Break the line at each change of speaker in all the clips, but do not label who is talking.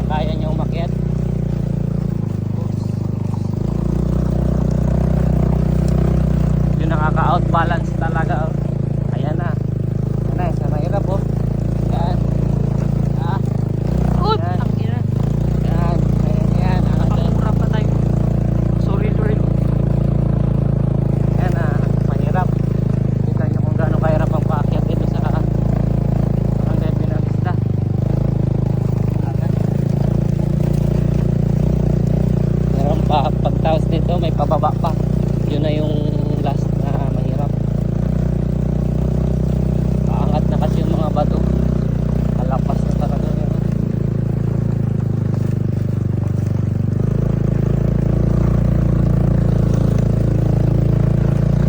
kaya niya umakyat. Yung nakaka-outbalance talaga. Ayan na. Ayan na, sa mahirap po. Yan. Ah. Yan. Yan. Ayan, yan.
Pangmura pa tayo. Sorry.
Ayan na, mahirap. Kita nyo kung gaano kahirap ang paakyat dito sa Barangay Buenavista. Meron pa, pagtaos dito may pababa pa. Yun na yung last na mahirap. Paangat na kasi yung mga bato. Kalapas na talaga yun.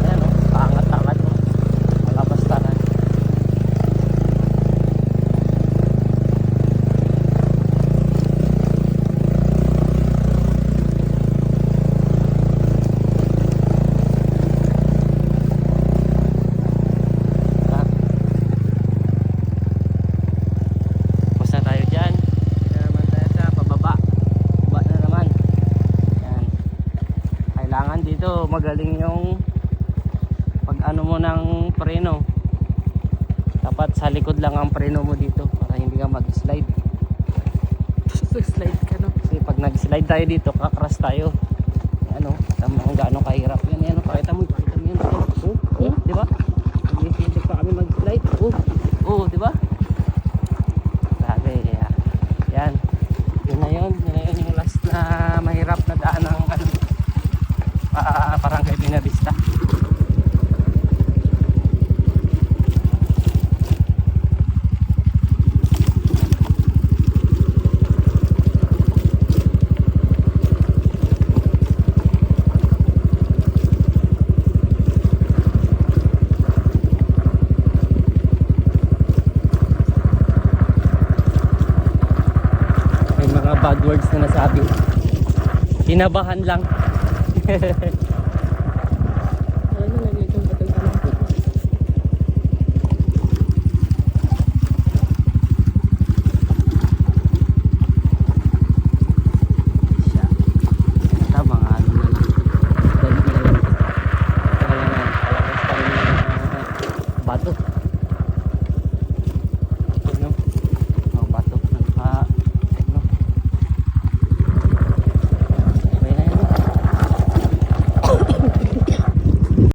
Ayan o, paangat-angat o. Kalapas na. Basta tayo dyan. Hindi na naman tayo sa pababa. Baba na naman. Yan. Kailangan dito magaling yung pag ano mo ng preno. Dapat sa likod lang ang preno mo dito para hindi ka mag-slide.
Slide ka no.
Kasi pag nag-slide tayo dito, kakras tayo. Ano, tama kung gaano kahirap yan. Yan, pakita mo yan. Di ba? Hindi pa kami mag-slide. Di ba? Sabi, yan. Yun na yun yung last na mahirap na daan ng Barangay Buenavista. May mga bad words na nasabi. Kinabahan lang.